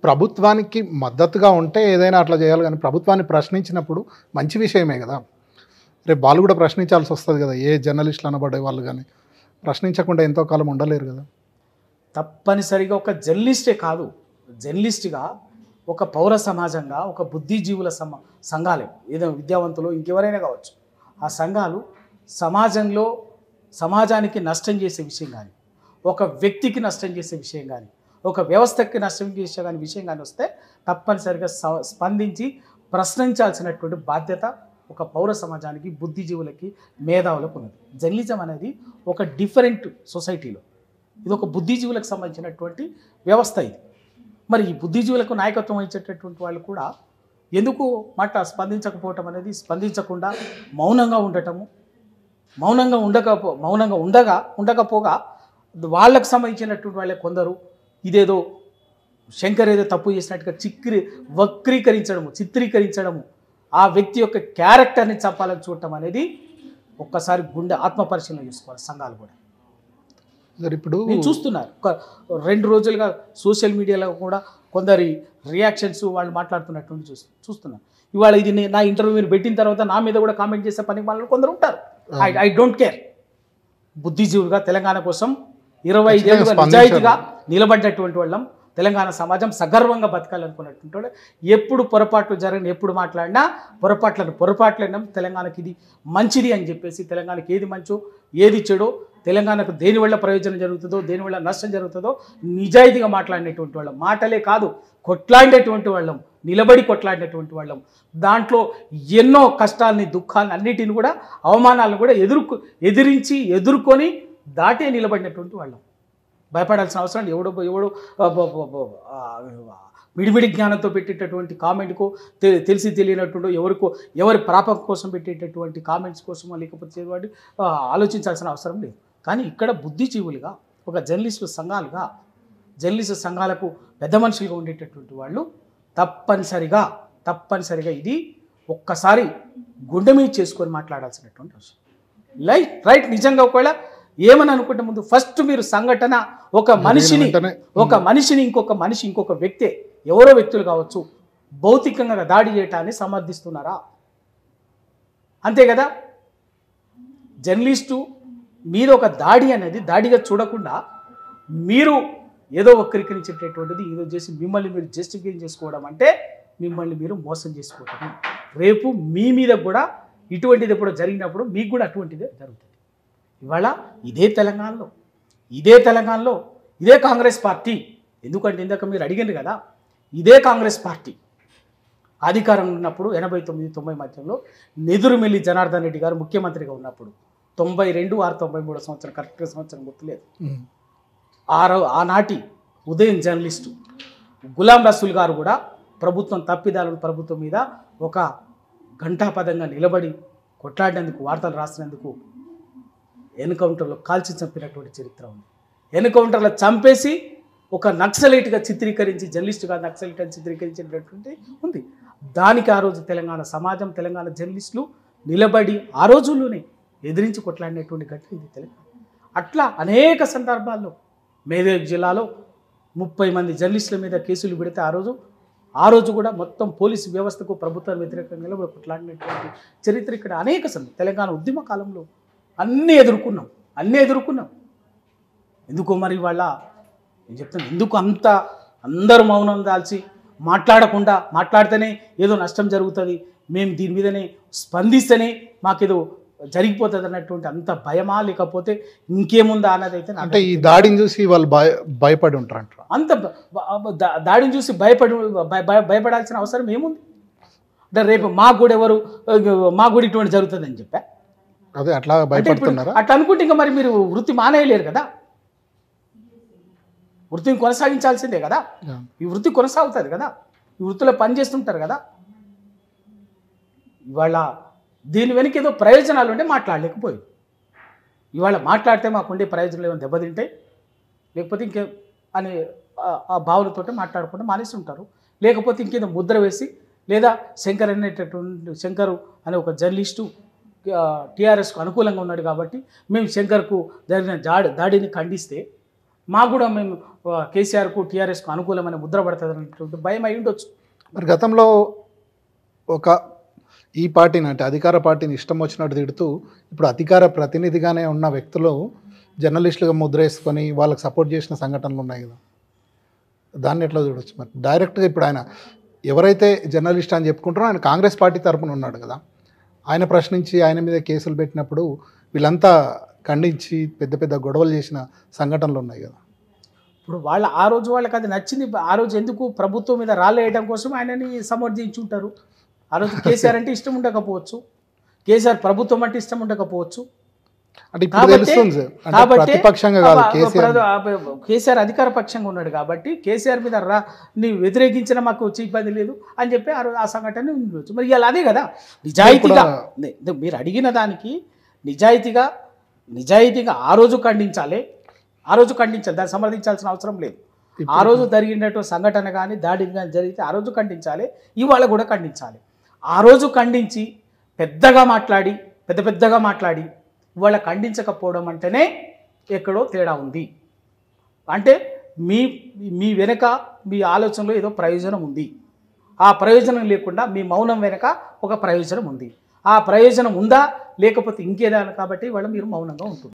ప్రభుత్వానికి మద్దతుగా ఉంటే ఏదైనా అట్లా చేయాలి కానీ ప్రభుత్వాన్ని ప్రశ్నించినప్పుడు మంచి విషయమే కదా. రేపు వాళ్ళు కూడా ప్రశ్నించాల్సి వస్తుంది కదా. ఏ జర్నలిస్టులు అనబడే వాళ్ళు కానీ ప్రశ్నించకుండా ఎంతో కాలం ఉండలేరు కదా. తప్పనిసరిగా ఒక జర్నలిస్టే కాదు, జర్నలిస్ట్గా ఒక పౌర సమాజంగా ఒక బుద్ధిజీవుల సంఘాలే, ఏదో విద్యావంతులు ఇంకెవరైనా కావచ్చు, ఆ సంఘాలు సమాజానికి నష్టం చేసే విషయం కానీ, ఒక వ్యక్తికి నష్టం చేసే విషయం కానీ, ఒక వ్యవస్థకి నష్టం చేసే కానీ విషయం కానీ వస్తే తప్పనిసరిగా స్పందించి ప్రశ్నించాల్సినటువంటి బాధ్యత ఒక పౌర సమాజానికి, బుద్ధిజీవులకి, మేధావులకు ఉన్నది. జర్నలిజం అనేది ఒక డిఫరెంట్ సొసైటీలో ఇది ఒక బుద్ధిజీవులకు సంబంధించినటువంటి వ్యవస్థ. ఇది మరి ఈ బుద్ధిజీవులకు నాయకత్వం వహించేటటువంటి వాళ్ళు కూడా ఎందుకు స్పందించకపోవటం అనేది, స్పందించకుండా మౌనంగా ఉండటము, మౌనంగా ఉండకపోగా వాళ్ళకు సంబంధించినటువంటి వాళ్ళే కొందరు ఇదేదో శంకర్ ఏదో తప్పు చేసినట్టుగా చిత్రీకరించడము, ఆ వ్యక్తి యొక్క క్యారెక్టర్ని చంపాలని చూడటం అనేది ఒక్కసారి గుండె ఆత్మపరిశీలన చేసుకోవాలి సంఘాలు కూడా. ఇప్పుడు నేను చూస్తున్నారు 2 రోజులుగా సోషల్ మీడియాలో కూడా కొందరి రియాక్షన్స్ వాళ్ళు మాట్లాడుతున్నటువంటి చూస్తున్నాను. ఇవాళ ఇది నా ఇంటర్వ్యూ మీరు పెట్టిన తర్వాత నా మీద కూడా కామెంట్ చేసే పని వాళ్ళు కొందరు ఉంటారు. I don't care. బుద్ధిజీవులుగా తెలంగాణ కోసం 25 ఏళ్ళుగా నిజాయితీగా నిలబడ్డటువంటి వాళ్ళం, తెలంగాణ సమాజం సగర్వంగా బతకాలనుకున్నటువంటి వాళ్ళు, ఎప్పుడు పొరపాట్లు జరిగిన ఎప్పుడు మాట్లాడినా పొరపాట్లైనా తెలంగాణకి ఇది మంచిది అని చెప్పేసి, తెలంగాణకి ఏది మంచో ఏది చెడో, తెలంగాణకు దేనివల్ల ప్రయోజనం జరుగుతుందో దేనివల్ల నష్టం జరుగుతుందో నిజాయితీగా మాట్లాడినటువంటి వాళ్ళం, మాటలే కాదు కొట్లాడినటువంటి వాళ్ళం, నిలబడి కొట్లాడినటువంటి వాళ్ళం, దాంట్లో ఎన్నో కష్టాలని దుఃఖాలని అన్నిటిని కూడా అవమానాలను కూడా ఎదుర్కొని దాటే నిలబడినటువంటి వాళ్ళం. భయపడాల్సిన అవసరం ఎవడో మిడిమిడి జ్ఞానంతో పెట్టేటటువంటి కామెంట్కో, తెలిసి తెలియనట్టు ఎవరి ప్రాపం కోసం పెట్టేటటువంటి కామెంట్స్ కోసమో లేకపోతే వాటి ఆలోచించాల్సిన అవసరం లేదు. కానీ ఇక్కడ బుద్ధిజీవులుగా ఒక జర్నలిస్టు సంఘాలకు పెద్ద మనుషులుగా ఉండేటటువంటి వాళ్ళు తప్పనిసరిగా ఇది ఒక్కసారి గుండె మీద చేసుకొని మాట్లాడాల్సినటువంటి అవసరం. రైట్. నిజంగా ఒకవేళ ఏమని అనుకుంటే ముందు ఫస్ట్ మీరు సంఘటన ఒక మనిషిని ఇంకొక వ్యక్తే, ఎవరో వ్యక్తులు కావచ్చు, భౌతికంగా దాడి చేయటాన్ని సమర్థిస్తున్నారా? అంతే కదా. జర్నలిస్టు మీద ఒక దాడి అనేది దాడిగా చూడకుండా మీరు ఏదో వక్రీకరించేటటువంటిది ఏదో చేసి మిమ్మల్ని మీరు జస్టిఫై చేసుకోవడం అంటే మిమ్మల్ని మీరు మోసం చేసుకోవటం. రేపు మీ మీద కూడా ఇటువంటిది ఎప్పుడో జరిగినప్పుడు మీకు కూడా అటువంటిదే జరుగుతుంది. ఇవాళ ఇదే తెలంగాణలో ఇదే కాంగ్రెస్ పార్టీ, ఎందుకంటే ఇందాక మీరు అడిగింది కదా, ఇదే కాంగ్రెస్ పార్టీ అధికారంలో ఉన్నప్పుడు 89-90 మధ్యలో నెదురుమెల్లి జనార్దన్ రెడ్డి గారు ముఖ్యమంత్రిగా ఉన్నప్పుడు 92 or 93 సంవత్సరం, కరెక్ట్గా సంవత్సరం గుర్తులేదు, ఆనాటి ఉదయం జర్నలిస్టు గులాం రసూల్ గారు కూడా ప్రభుత్వం మీద ఒక ఘంటాపదంగా నిలబడి కొట్లాడినందుకు, వార్తలు రాసినందుకు ఎన్కౌంటర్లో కాల్చి చంపినటువంటి చరిత్ర ఉంది. ఎన్కౌంటర్లో చంపేసి ఒక నక్సలైట్గా చిత్రీకరించి, జర్నలిస్టుగా నక్సలైట్ అని చిత్రీకరించినటువంటి ఉంది. దానికి ఆ రోజు తెలంగాణ సమాజం, తెలంగాణ జర్నలిస్టులు నిలబడి ఆ రోజుల్లోనే ఎదిరించి కొట్లాడినటువంటి ఘటన ఇది తెలంగాణ. అట్లా అనేక సందర్భాల్లో మేదక్ జిల్లాలో 30 మంది జర్నలిస్టుల మీద కేసులు పెడితే ఆ రోజు కూడా మొత్తం పోలీసు వ్యవస్థకు ప్రభుత్వానికి వ్యతిరేకంగా నిలబడి కొట్లాడినటువంటి చరిత్ర ఇక్కడ అనేక తెలంగాణ ఉద్యమ కాలంలో అన్నీ ఎదుర్కొన్నాం. ఎందుకో మరి వాళ్ళ నేను చెప్తాను, ఎందుకు అందరూ మౌనం దాల్చి మాట్లాడితేనే ఏదో నష్టం జరుగుతుంది, మేము దీని మీదనే స్పందిస్తేనే మాకేదో జరిగిపోతుంది అన్నటువంటి అంత భయమా, లేకపోతే ఇంకేముందా అన్నది అయితే అంటే ఈ దాడిని చూసి వాళ్ళు భయపడి ఉంటారంట. అంత దాడిని చూసి భయపడాల్సిన అవసరం ఏముంది? అంటే రేపు మా గుడి ఇటువంటి జరుగుతుందని చెప్పా, అదే అట్లా భయపడుతున్నారా? అట్లా అనుకుంటే ఇంకా మరి మీరు వృత్తి మానేయలేరు కదా, వృత్తిని కొనసాగించాల్సిందే కదా. ఈ వృత్తి కొనసాగుతుంది కదా, ఈ వృత్తిలో పనిచేస్తుంటారు కదా. ఇవాళ దీని వెనక ఏదో ప్రయోజనాలు ఉంటే మాట్లాడలేకపోయి, ఇవాళ మాట్లాడితే మాకుండే ప్రయోజనాలు ఏమైనా దెబ్బతింటాయి, లేకపోతే ఇంకే అనే ఆ భావనతో మాట్లాడకుండా మానేసి ఉంటారు. లేకపోతే ఇంకేదో ముద్ర వేసి, లేదా శంకర్ అనే ఒక జర్నలిస్టు టీఆర్ఎస్కు అనుకూలంగా ఉన్నాడు కాబట్టి మేము శంకర్కు జరిగిన దాడిని ఖండిస్తే మాకు కూడా మేము కేసీఆర్కు టీఆర్ఎస్కు అనుకూలమైన ముద్ర పడుతుంది అన్నటువంటి భయం అయి ఉండొచ్చు. మరి గతంలో ఒక ఈ పార్టీని అంటే అధికార పార్టీని ఇష్టం వచ్చినట్టు తిడుతూ ఇప్పుడు అధికార ప్రతినిధిగానే ఉన్న వ్యక్తులు జర్నలిస్టులుగా ముద్ర వేసుకొని వాళ్ళకి సపోర్ట్ చేసిన సంఘటనలు ఉన్నాయి కదా, దాన్ని ఎట్లా చూడొచ్చు? మరి డైరెక్ట్గా ఇప్పుడు ఆయన ఎవరైతే జర్నలిస్ట్ అని చెప్పుకుంటారో ఆయన కాంగ్రెస్ పార్టీ తరపున ఉన్నాడు కదా, ఆయన ప్రశ్నించి ఆయన మీద కేసులు పెట్టినప్పుడు వీళ్ళంతా ఖండించి పెద్ద పెద్ద గొడవలు చేసిన సంఘటనలు ఉన్నాయి కదా. ఇప్పుడు ఆ రోజు వాళ్ళకి అది నచ్చింది. ఆ రోజు ఎందుకు ప్రభుత్వం మీద రాళ్ళేయడం కోసం ఆయనని సమర్థించుంటారు. ఆ రోజు కేసీఆర్ అంటే ఇష్టం ఉండకపోవచ్చు, కేసీఆర్ ప్రభుత్వం అంటే ఇష్టం ఉండకపోవచ్చు. అంటే ఇప్పుడు తెలుస్తుంది అంటే ప్రతిపక్షంగా కాదు, కేసీఆర్ అధికార పక్షంగా ఉన్నాడు కాబట్టి కేసీఆర్ మీద నీ వ్యతిరేకించిన మాకు వచ్చే ఇబ్బంది లేదు అని చెప్పి ఆ సంఘటన ఉండవచ్చు. మరి ఇలా అదే కదా నిజాయితీగా మీరు అడిగిన దానికి నిజాయితీగా ఆ రోజు ఖండించాలి, దాన్ని సమర్థించాల్సిన అవసరం లేదు. ఆ రోజు జరిగినటువంటి సంఘటన కానీ దాడిని కానీ జరిగితే ఆ రోజు ఖండించాలి, ఇవాళ కూడా ఖండించాలి. ఆ రోజు ఖండించి పెద్దగా మాట్లాడి ఇవాళ ఖండించకపోవడం అంటేనే ఎక్కడో తేడా ఉంది. అంటే మీ వెనక మీ ఆలోచనలో ఏదో ప్రయోజనం ఉంది. ఆ ప్రయోజనం లేకుండా మీ మౌనం వెనక ఒక ప్రయోజనం ఉంది. ఆ ప్రయోజనం ఉందా లేకపోతే ఇంకేదా కాబట్టి ఇవాళ మీరు మౌనంగా ఉంటుంది.